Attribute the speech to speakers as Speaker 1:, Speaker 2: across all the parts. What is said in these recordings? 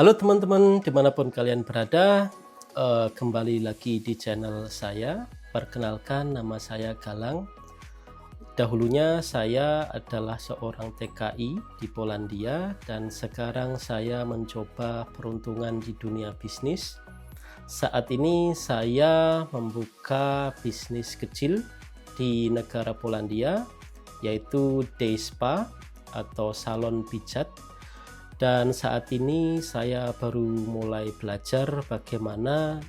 Speaker 1: Halo teman-teman, dimanapun kalian berada, kembali lagi di channel saya. Perkenalkan, nama saya Galang. Dahulunya saya adalah seorang TKI di Polandia dan sekarang saya mencoba peruntungan di dunia bisnis. Saat ini saya membuka bisnis kecil di negara Polandia, yaitu day spa atau salon pijat. Dan saat ini saya baru mulai belajar bagaimana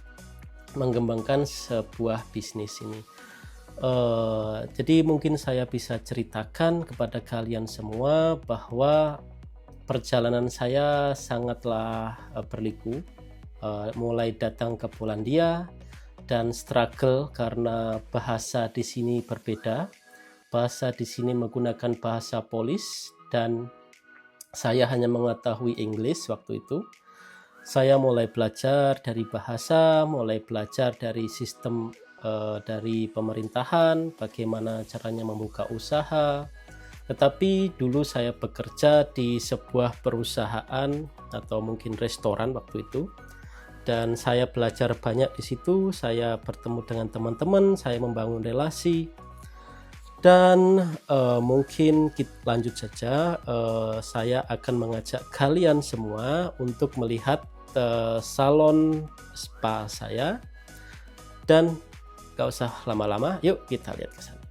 Speaker 1: mengembangkan sebuah bisnis ini. Jadi mungkin saya bisa ceritakan kepada kalian semua bahwa perjalanan saya sangatlah berliku, mulai datang ke Polandia dan struggle karena bahasa di sini berbeda. Bahasa di sini menggunakan bahasa Polish dan saya hanya mengetahui Inggris waktu itu. Saya mulai belajar dari bahasa, mulai belajar dari sistem dari pemerintahan, bagaimana caranya membuka usaha. Tetapi dulu saya bekerja di sebuah perusahaan atau mungkin restoran waktu itu. Dan saya belajar banyak di situ, saya bertemu dengan teman-teman, saya membangun relasi. Dan mungkin kita lanjut saja, saya akan mengajak kalian semua untuk melihat salon spa saya. Dan gak usah lama-lama, yuk kita lihat ke sana.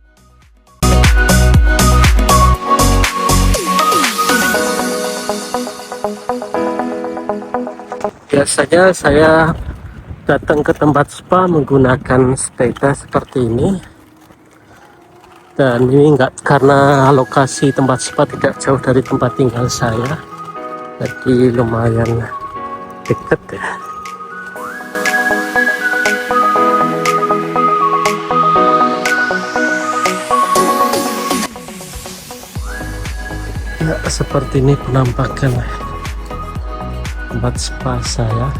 Speaker 1: Biasanya saya datang ke tempat spa menggunakan sepeda seperti ini. Dan ini enggak, karena lokasi tempat spa tidak jauh dari tempat tinggal saya, jadi lumayan dekat ya. Ya, seperti ini penampakan tempat spa saya.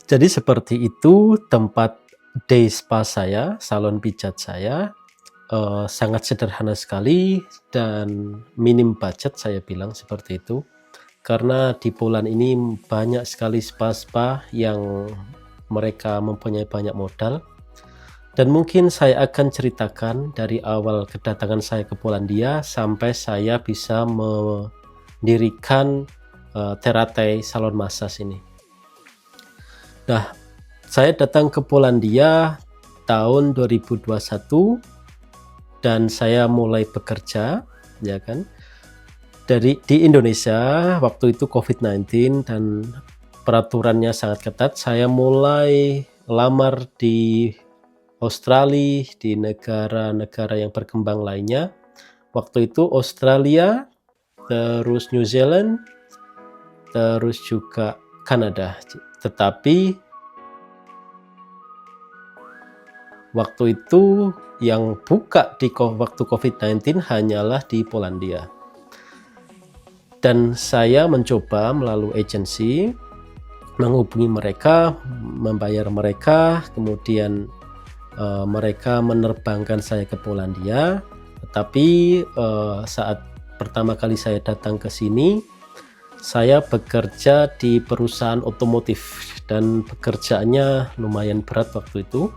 Speaker 1: Jadi seperti itu tempat day spa saya, salon pijat saya. Sangat sederhana sekali dan minim budget, saya bilang seperti itu. Karena di Poland ini banyak sekali spa-spa yang mereka mempunyai banyak modal. Dan mungkin saya akan ceritakan dari awal kedatangan saya ke Polandia sampai saya bisa mendirikan Teratai salon massage ini. Nah, saya datang ke Polandia tahun 2021 dan saya mulai bekerja, ya kan, di Indonesia. Waktu itu COVID-19 dan peraturannya sangat ketat. Saya mulai lamar di Australia, di negara-negara yang berkembang lainnya. Waktu itu Australia, terus New Zealand, terus juga Kanada. Tetapi waktu itu yang buka di waktu COVID-19 hanyalah di Polandia. Dan saya mencoba melalui agensi menghubungi mereka, membayar mereka, kemudian mereka menerbangkan saya ke Polandia. Tetapi saat pertama kali saya datang ke sini, saya bekerja di perusahaan otomotif dan pekerjaannya lumayan berat waktu itu.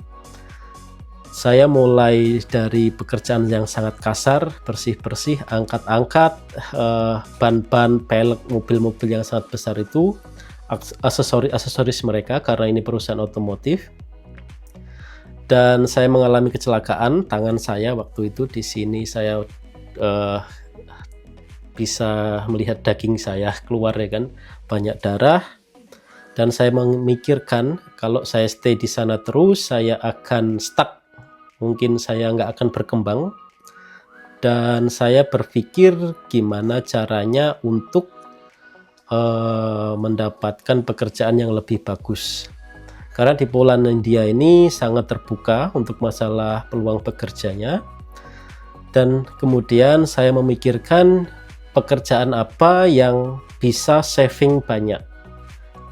Speaker 1: Saya mulai dari pekerjaan yang sangat kasar, bersih-bersih, angkat-angkat, ban-ban, pelek, mobil-mobil yang sangat besar itu, aksesoris mereka karena ini perusahaan otomotif. Dan saya mengalami kecelakaan tangan saya waktu itu. Di sini saya bisa melihat daging saya keluar, ya kan, banyak darah. Dan saya memikirkan kalau saya stay di sana terus, saya akan stuck. Mungkin saya nggak akan berkembang. Dan saya berpikir gimana caranya untuk mendapatkan pekerjaan yang lebih bagus. Karena di Polandia ini sangat terbuka untuk masalah peluang bekerjanya. Dan kemudian saya memikirkan pekerjaan apa yang bisa saving banyak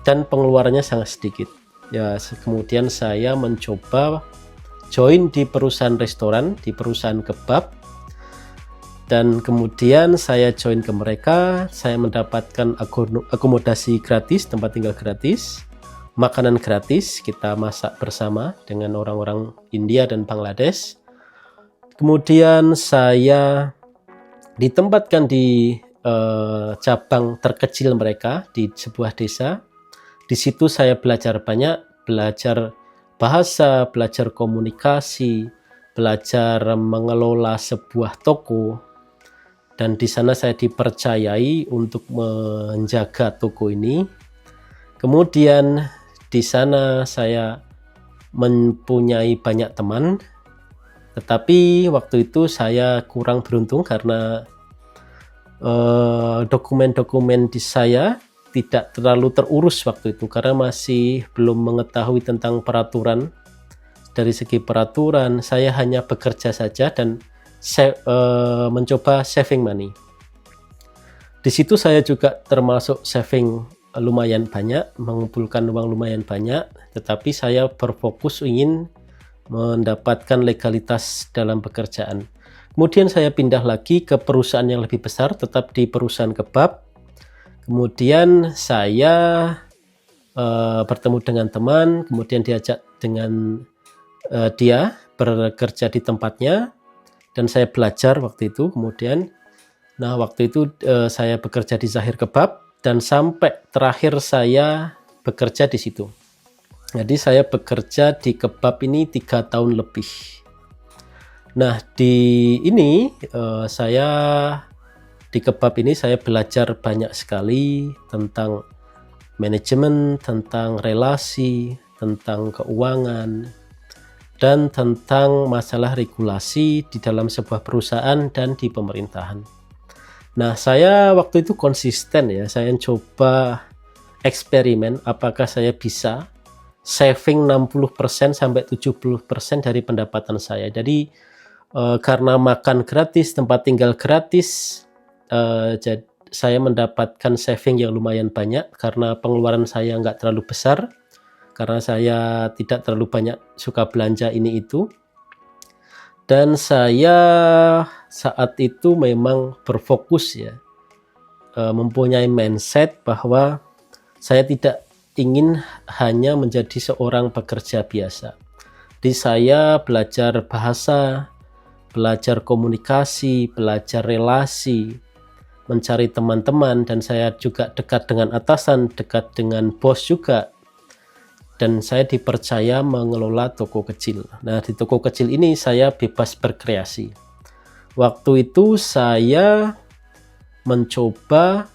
Speaker 1: dan pengeluarannya sangat sedikit. Ya, kemudian saya mencoba join di perusahaan restoran, di perusahaan kebab. Dan kemudian saya join ke mereka, saya mendapatkan akomodasi gratis, tempat tinggal gratis, makanan gratis, kita masak bersama dengan orang-orang India dan Bangladesh. Kemudian saya ditempatkan di cabang terkecil mereka di sebuah desa. Di situ saya belajar banyak, belajar bahasa, belajar komunikasi, belajar mengelola sebuah toko. Dan di sana saya dipercayai untuk menjaga toko ini. Kemudian di sana saya mempunyai banyak teman. Tetapi waktu itu saya kurang beruntung karena dokumen-dokumen di saya tidak terlalu terurus waktu itu karena masih belum mengetahui tentang peraturan. Dari segi peraturan, saya hanya bekerja saja dan mencoba saving money. Di situ saya juga termasuk saving lumayan banyak, mengumpulkan uang lumayan banyak, tetapi saya berfokus ingin mendapatkan legalitas dalam pekerjaan. Kemudian saya pindah lagi ke perusahaan yang lebih besar, tetap di perusahaan kebab. Kemudian saya bertemu dengan teman, kemudian diajak dengan dia bekerja di tempatnya. Dan saya belajar waktu itu. Kemudian waktu itu saya bekerja di Zahir Kebab dan sampai terakhir saya bekerja di situ. Jadi saya bekerja di kebab ini 3 tahun lebih. Nah, di kebab ini saya belajar banyak sekali tentang manajemen, tentang relasi, tentang keuangan, dan tentang masalah regulasi di dalam sebuah perusahaan dan di pemerintahan. Nah, saya waktu itu konsisten ya, saya coba eksperimen apakah saya bisa saving 60% sampai 70% dari pendapatan saya. Jadi karena makan gratis, tempat tinggal gratis, jadi saya mendapatkan saving yang lumayan banyak karena pengeluaran saya nggak terlalu besar. Karena saya tidak terlalu banyak suka belanja ini itu. Dan saya saat itu memang berfokus ya, mempunyai mindset bahwa saya tidak ingin hanya menjadi seorang pekerja biasa. Jadi saya belajar bahasa, belajar komunikasi, belajar relasi, mencari teman-teman, dan saya juga dekat dengan atasan, dekat dengan bos juga. Dan saya dipercaya mengelola toko kecil. Nah, di toko kecil ini saya bebas berkreasi. Waktu itu saya mencoba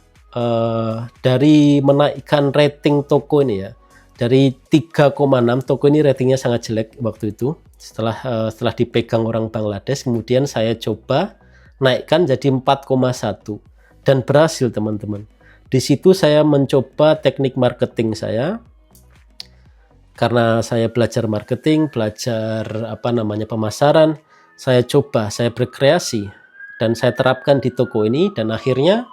Speaker 1: dari menaikkan rating toko ini ya. Dari 3,6, toko ini ratingnya sangat jelek waktu itu. Setelah dipegang orang Bangladesh, kemudian saya coba naikkan jadi 4,1 dan berhasil, teman-teman. Di situ saya mencoba teknik marketing saya. Karena saya belajar marketing, belajar pemasaran, saya berkreasi dan saya terapkan di toko ini, dan akhirnya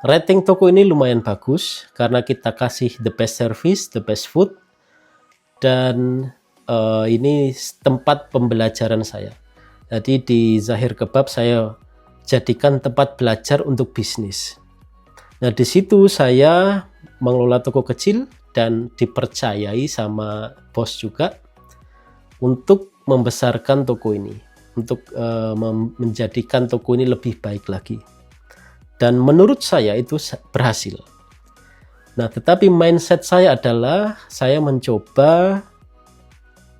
Speaker 1: rating toko ini lumayan bagus karena kita kasih the best service, the best food, dan ini tempat pembelajaran saya. Jadi di Zahir Kebab saya jadikan tempat belajar untuk bisnis. Nah, di situ saya mengelola toko kecil dan dipercayai sama bos juga untuk membesarkan toko ini, untuk menjadikan toko ini lebih baik lagi. Dan menurut saya itu berhasil. Nah, tetapi mindset saya adalah saya mencoba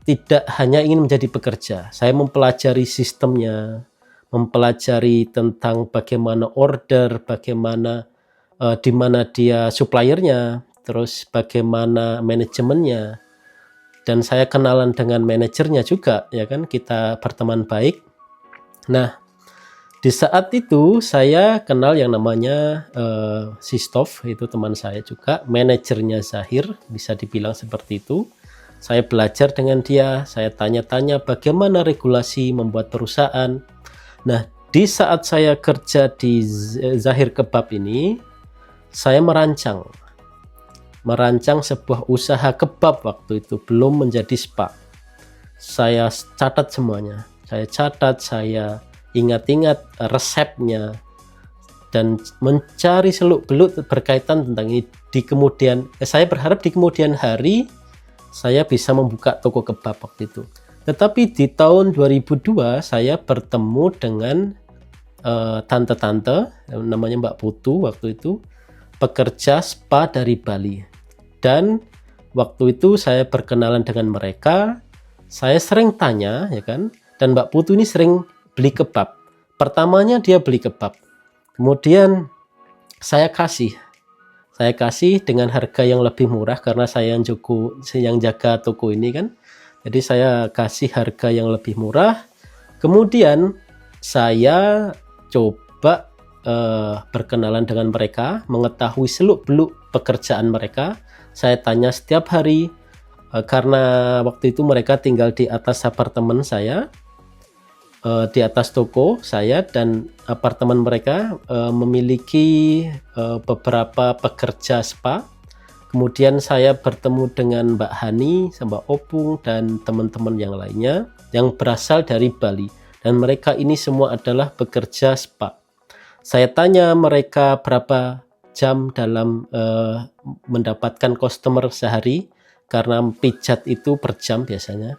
Speaker 1: tidak hanya ingin menjadi pekerja. Saya mempelajari sistemnya, mempelajari tentang bagaimana order, bagaimana di mana dia suppliernya, terus bagaimana manajemennya, dan saya kenalan dengan manajernya juga, ya kan, kita berteman baik. Nah, di saat itu saya kenal yang namanya Sistov, itu teman saya juga, manajernya Zahir, bisa dibilang seperti itu. Saya belajar dengan dia, saya tanya-tanya bagaimana regulasi membuat perusahaan. Nah, di saat saya kerja di Zahir Kebab ini, saya merancang sebuah usaha kebab waktu itu, belum menjadi spa. Saya catat semuanya, saya ingat-ingat resepnya, dan mencari seluk-beluk berkaitan tentang ini. Saya berharap di kemudian hari saya bisa membuka toko kebab waktu itu. Tetapi di tahun 2002 saya bertemu dengan tante-tante, namanya Mbak Putu waktu itu, pekerja spa dari Bali. Dan waktu itu saya berkenalan dengan mereka, saya sering tanya, ya kan, dan Mbak Putu ini sering beli kebab. Pertamanya dia beli kebab, kemudian saya kasih dengan harga yang lebih murah karena saya yang jaga toko ini kan. Jadi saya kasih harga yang lebih murah. Kemudian saya coba berkenalan dengan mereka, mengetahui seluk-beluk pekerjaan mereka. Saya tanya setiap hari karena waktu itu mereka tinggal di atas apartemen saya, di atas toko saya, dan apartemen mereka memiliki beberapa pekerja spa. Kemudian saya bertemu dengan Mbak Hani, Mbak Opung, dan teman-teman yang lainnya yang berasal dari Bali, dan mereka ini semua adalah pekerja spa. Saya tanya mereka berapa jam dalam mendapatkan customer sehari, karena pijat itu per jam biasanya.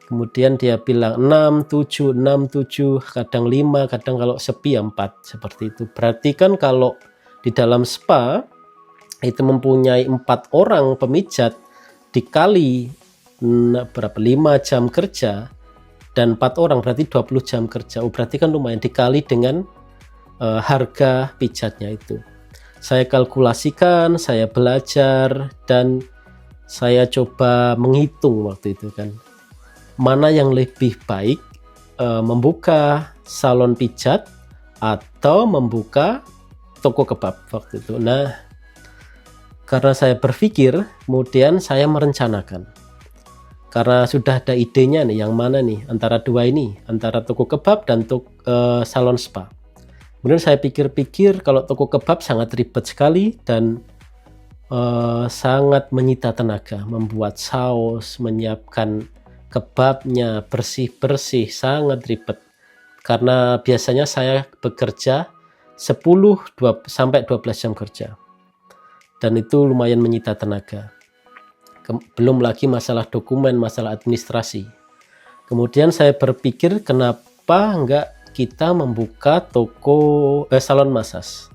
Speaker 1: Kemudian dia bilang 6, 7, kadang 5, kadang kalau sepi 4, seperti itu. Berarti kan kalau di dalam spa itu mempunyai 4 orang pemijat, dikali berapa, 5 jam kerja dan 4 orang berarti 20 jam kerja. Berarti kan lumayan, dikali dengan harga pijatnya itu. Saya kalkulasikan, saya belajar, dan saya coba menghitung waktu itu kan, mana yang lebih baik, membuka salon pijat atau membuka toko kebab waktu itu. Nah, karena saya berpikir, kemudian saya merencanakan. Karena sudah ada idenya nih, yang mana nih antara dua ini, antara toko kebab dan salon spa. Kemudian saya pikir-pikir, kalau toko kebab sangat ribet sekali dan sangat menyita tenaga, membuat saus, menyiapkan kebabnya, bersih-bersih, sangat ribet. Karena biasanya saya bekerja 10 sampai 12 jam kerja. Dan itu lumayan menyita tenaga. Belum lagi masalah dokumen, masalah administrasi. Kemudian saya berpikir, kenapa enggak kita membuka toko salon massage?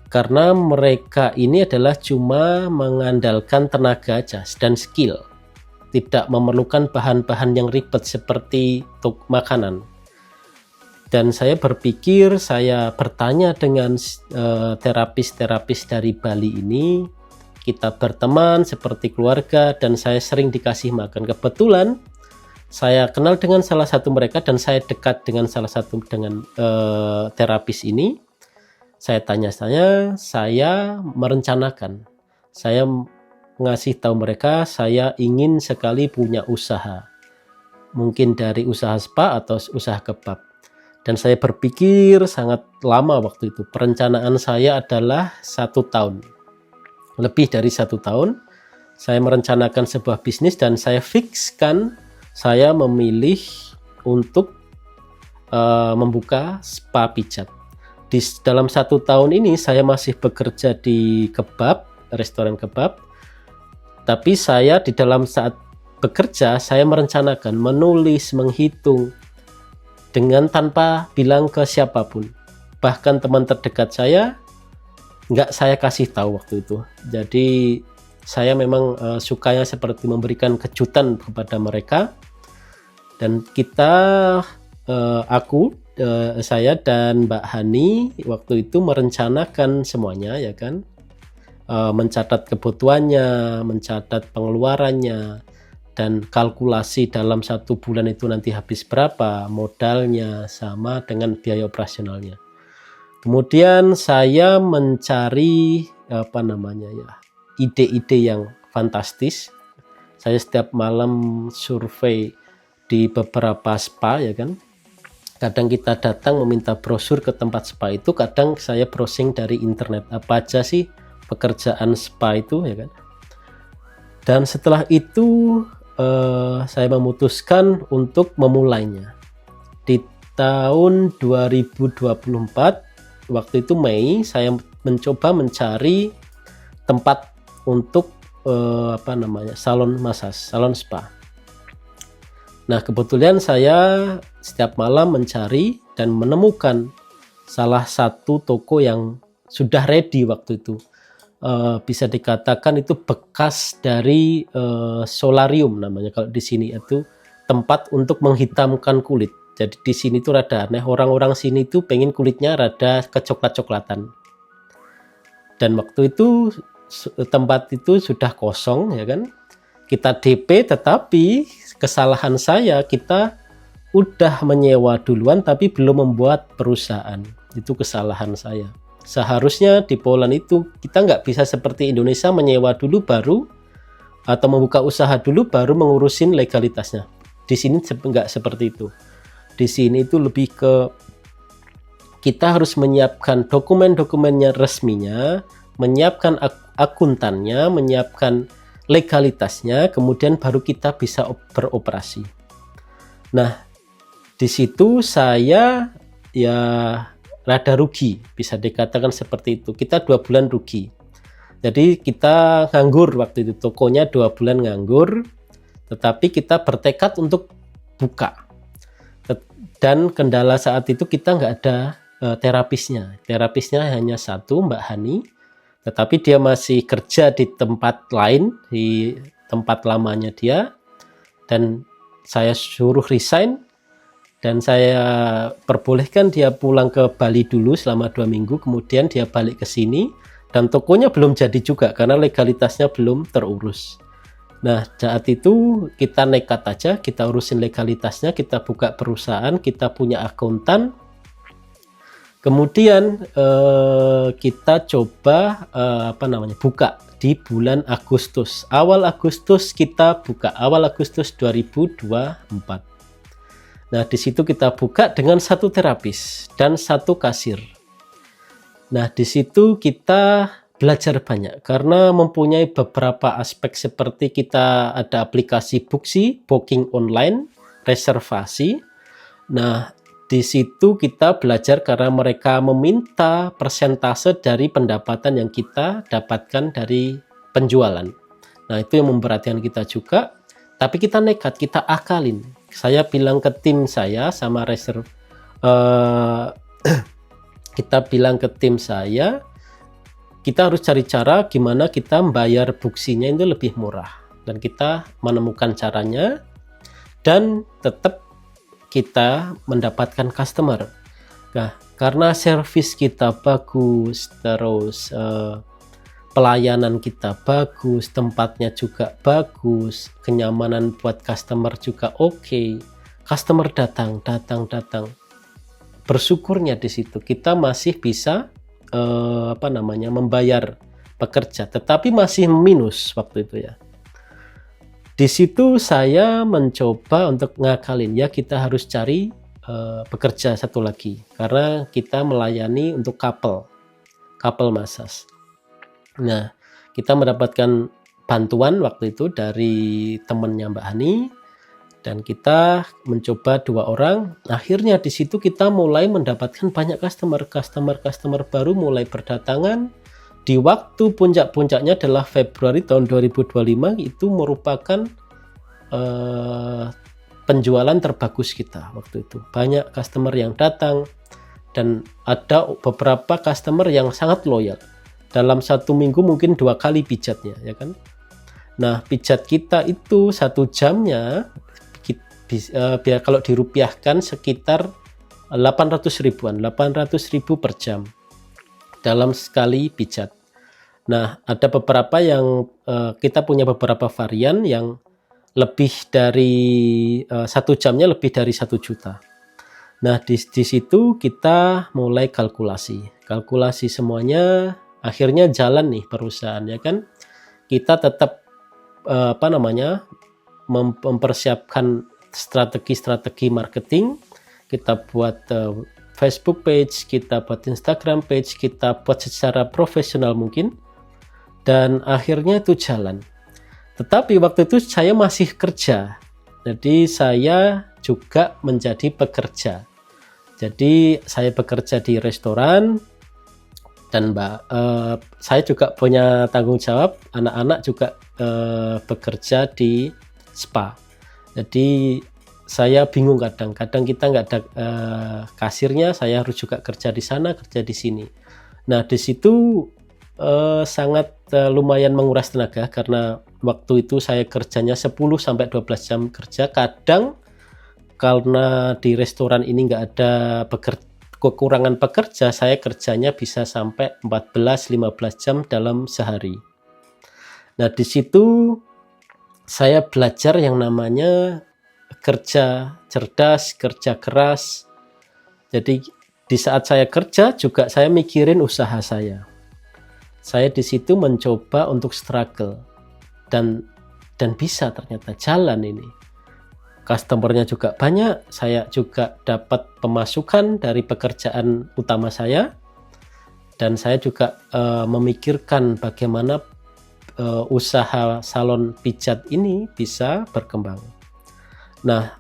Speaker 1: Karena mereka ini adalah cuma mengandalkan tenaga aja dan skill, tidak memerlukan bahan-bahan yang ribet seperti makanan. Dan saya berpikir, saya bertanya dengan terapis-terapis dari Bali ini, kita berteman seperti keluarga, dan saya sering dikasih makan. Kebetulan saya kenal dengan salah satu mereka, dan saya dekat dengan salah satu terapis ini. Saya tanya-tanya, saya merencanakan, saya ngasih tahu mereka, saya ingin sekali punya usaha, mungkin dari usaha spa atau usaha kebab. Dan saya berpikir sangat lama waktu itu. Perencanaan saya adalah 1 tahun, lebih dari 1 tahun. Saya merencanakan sebuah bisnis, dan saya fikskan, saya memilih untuk membuka spa pijat. Di dalam 1 tahun ini saya masih bekerja di kebab, restoran kebab. Tapi saya di dalam saat bekerja, saya merencanakan, menulis, menghitung, dengan tanpa bilang ke siapapun. Bahkan teman terdekat saya nggak saya kasih tahu waktu itu. Jadi saya memang sukanya seperti memberikan kejutan kepada mereka. Dan saya dan Mbak Hani waktu itu merencanakan semuanya, ya kan. mencatat kebutuhannya, mencatat pengeluarannya, dan kalkulasi dalam 1 bulan itu nanti habis berapa, modalnya sama dengan biaya operasionalnya. Kemudian saya mencari ide-ide yang fantastis. Saya setiap malam survei di beberapa spa, ya kan. Kadang kita datang meminta brosur ke tempat spa itu, kadang saya browsing dari internet apa aja sih pekerjaan spa itu, ya kan. Dan setelah itu saya memutuskan untuk memulainya. Di tahun 2024, waktu itu Mei, saya mencoba mencari tempat untuk salon massage, salon spa. Nah, kebetulan saya setiap malam mencari dan menemukan salah satu toko yang sudah ready waktu itu. Bisa dikatakan itu bekas dari solarium namanya kalau di sini, itu tempat untuk menghitamkan kulit. Jadi di sini tuh rada aneh, orang-orang sini tuh pengen kulitnya rada kecoklat-coklatan. Dan waktu itu tempat itu sudah kosong, ya kan. Kita DP, tetapi kesalahan saya, kita udah menyewa duluan tapi belum membuat perusahaan. Itu kesalahan saya. Seharusnya di Poland itu kita nggak bisa seperti Indonesia menyewa dulu baru, atau membuka usaha dulu baru mengurusin legalitasnya. Di sini nggak seperti itu. Di sini itu lebih ke kita harus menyiapkan dokumen-dokumennya resminya, menyiapkan akuntannya, menyiapkan legalitasnya, kemudian baru kita bisa beroperasi. Nah, di situ saya ya rada rugi, bisa dikatakan seperti itu. Kita 2 bulan rugi. Jadi kita nganggur waktu itu, tokonya 2 bulan nganggur, tetapi kita bertekad untuk buka. Dan kendala saat itu kita nggak ada terapisnya. Terapisnya hanya satu, Mbak Hani, tetapi dia masih kerja di tempat lain, di tempat lamanya dia, dan saya suruh resign. Dan saya perbolehkan dia pulang ke Bali dulu selama 2 minggu, kemudian dia balik ke sini, dan tokonya belum jadi juga karena legalitasnya belum terurus. Nah, saat itu kita nekat aja, kita urusin legalitasnya, kita buka perusahaan, kita punya akuntan. Kemudian kita coba buka di bulan Agustus. Awal Agustus kita buka, awal Agustus 2024. Nah, di situ kita buka dengan 1 terapis dan 1 kasir. Nah, di situ kita belajar banyak karena mempunyai beberapa aspek seperti kita ada aplikasi Booksy, booking online, reservasi. Nah, di situ kita belajar karena mereka meminta persentase dari pendapatan yang kita dapatkan dari penjualan. Nah, itu yang memberatkan kita juga. Tapi kita nekat, kita akalin. Saya bilang ke tim saya sama kita bilang ke tim saya, kita harus cari cara gimana kita membayar Booksy-nya itu lebih murah. Dan kita menemukan caranya dan tetap kita mendapatkan customer. Nah, karena servis kita bagus, terus pelayanan kita bagus, tempatnya juga bagus, kenyamanan buat customer juga oke. Customer datang. Bersyukurnya di situ kita masih bisa membayar pekerja, tetapi masih minus waktu itu ya. Di situ saya mencoba untuk ngakalin, ya kita harus cari pekerja satu lagi karena kita melayani untuk couple massage. Nah, kita mendapatkan bantuan waktu itu dari temannya Mbak Hani dan kita mencoba 2 orang. Akhirnya di situ kita mulai mendapatkan banyak customer baru mulai berdatangan. Di waktu puncak-puncaknya adalah Februari tahun 2025, itu merupakan penjualan terbagus kita waktu itu. Banyak customer yang datang dan ada beberapa customer yang sangat loyal. Dalam 1 minggu mungkin 2 kali pijatnya, ya kan. Nah, pijat kita itu 1 jamnya biar kalau dirupiahkan sekitar 800 ribu per jam dalam sekali pijat. Nah, ada beberapa yang kita punya beberapa varian yang lebih dari 1 jamnya lebih dari 1 juta. Nah, di situ kita mulai kalkulasi semuanya, akhirnya jalan nih perusahaan ya kan. Kita tetap mempersiapkan strategi marketing, kita buat Facebook page, kita buat Instagram page, kita buat secara profesional mungkin, dan akhirnya itu jalan. Tetapi waktu itu saya masih kerja, jadi saya juga menjadi pekerja. Jadi saya bekerja di restoran, dan saya juga punya tanggung jawab, anak-anak juga bekerja di spa. Jadi saya bingung kadang kita nggak ada kasirnya, saya harus juga kerja di sana, kerja di sini. Nah, di situ sangat lumayan menguras tenaga, karena waktu itu saya kerjanya 10-12 jam kerja. Kadang karena di restoran ini nggak ada kekurangan pekerja, saya kerjanya bisa sampai 14-15 jam dalam sehari. Nah, di situ saya belajar yang namanya kerja cerdas, kerja keras. Jadi di saat saya kerja juga saya mikirin usaha saya. Saya di situ mencoba untuk struggle, dan bisa ternyata jalan ini. Customernya juga banyak, saya juga dapat pemasukan dari pekerjaan utama saya, dan saya juga memikirkan bagaimana usaha salon pijat ini bisa berkembang. Nah,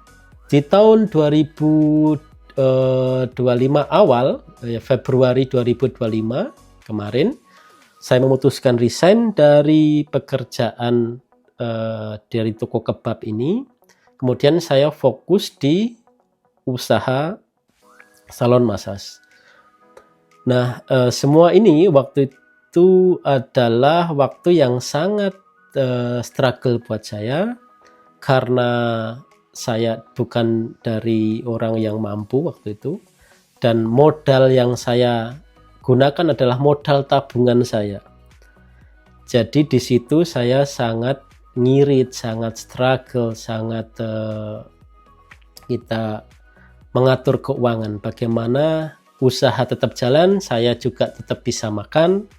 Speaker 1: di tahun 2025 awal, Februari 2025 kemarin, saya memutuskan resign dari pekerjaan dari toko kebab ini. Kemudian saya fokus di usaha salon massage. Nah, semua ini waktu itu adalah waktu yang sangat struggle buat saya, karena saya bukan dari orang yang mampu waktu itu, dan modal yang saya gunakan adalah modal tabungan saya. Jadi di situ saya sangat ngirit, sangat struggle, sangat kita mengatur keuangan, bagaimana usaha tetap jalan, saya juga tetap bisa makan,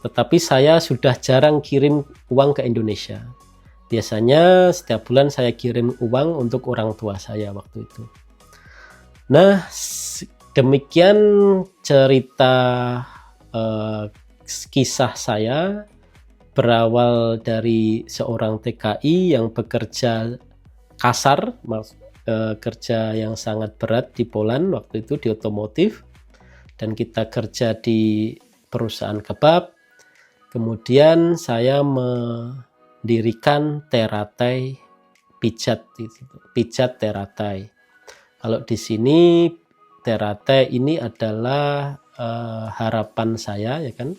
Speaker 1: tetapi saya sudah jarang kirim uang ke Indonesia. Biasanya setiap bulan saya kirim uang untuk orang tua saya waktu itu. Nah, demikian cerita kisah saya, berawal dari seorang TKI yang bekerja kasar, kerja yang sangat berat di Poland waktu itu di otomotif, dan kita kerja di perusahaan kebab. Kemudian saya mendirikan Teratai pijat Teratai. Kalau di sini Teratai ini adalah harapan saya, ya kan?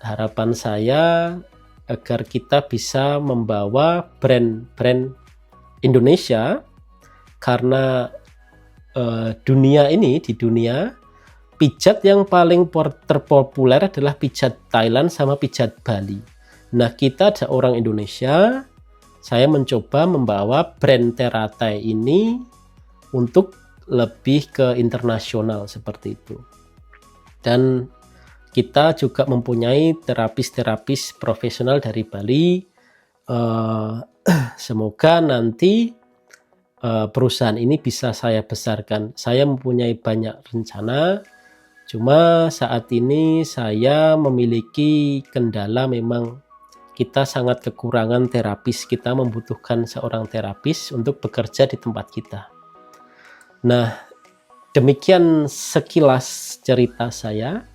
Speaker 1: Harapan saya agar kita bisa membawa brand-brand Indonesia, karena di dunia pijat yang paling terpopuler adalah pijat Thailand sama pijat Bali. Nah, kita ada orang Indonesia, saya mencoba membawa brand Teratai ini untuk lebih ke internasional seperti itu. Dan kita juga mempunyai terapis profesional dari Bali. Semoga nanti perusahaan ini bisa saya besarkan. Saya mempunyai banyak rencana, cuma saat ini saya memiliki kendala, memang kita sangat kekurangan terapis. Kita membutuhkan seorang terapis untuk bekerja di tempat kita. Nah, demikian sekilas cerita saya,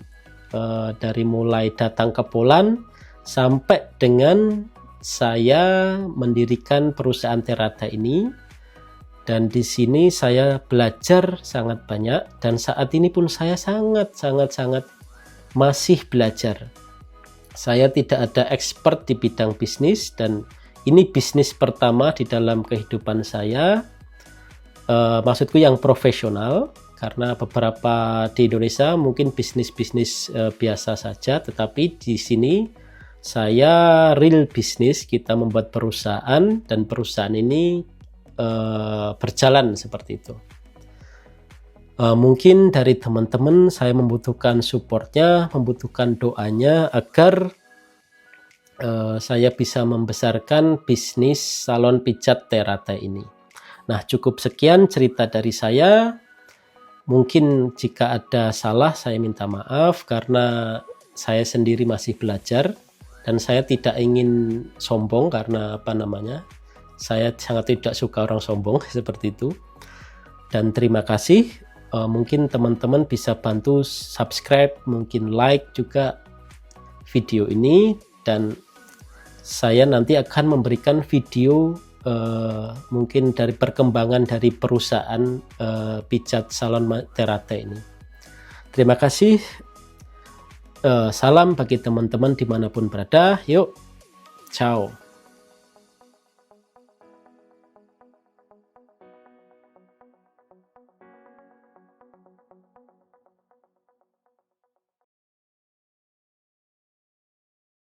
Speaker 1: dari mulai datang ke Poland sampai dengan saya mendirikan perusahaan Teratai ini. Dan di sini saya belajar sangat banyak, dan saat ini pun saya sangat masih belajar. Saya tidak ada expert di bidang bisnis, dan ini bisnis pertama di dalam kehidupan saya. Maksudku yang profesional, karena beberapa di Indonesia mungkin bisnis-bisnis biasa saja, tetapi di sini saya real bisnis. Kita membuat perusahaan dan perusahaan ini berjalan seperti itu. Mungkin dari teman-teman saya membutuhkan supportnya, membutuhkan doanya agar saya bisa membesarkan bisnis salon pijat Terate ini. Nah, cukup sekian cerita dari saya. Mungkin jika ada salah saya minta maaf karena saya sendiri masih belajar dan saya tidak ingin sombong karena saya sangat tidak suka orang sombong seperti itu. Dan terima kasih. Mungkin teman-teman bisa bantu subscribe, mungkin like juga video ini, dan saya nanti akan memberikan video mungkin dari perkembangan dari perusahaan pijat salon Terate ini. Terima kasih. Salam bagi teman-teman dimanapun berada. Yuk, ciao.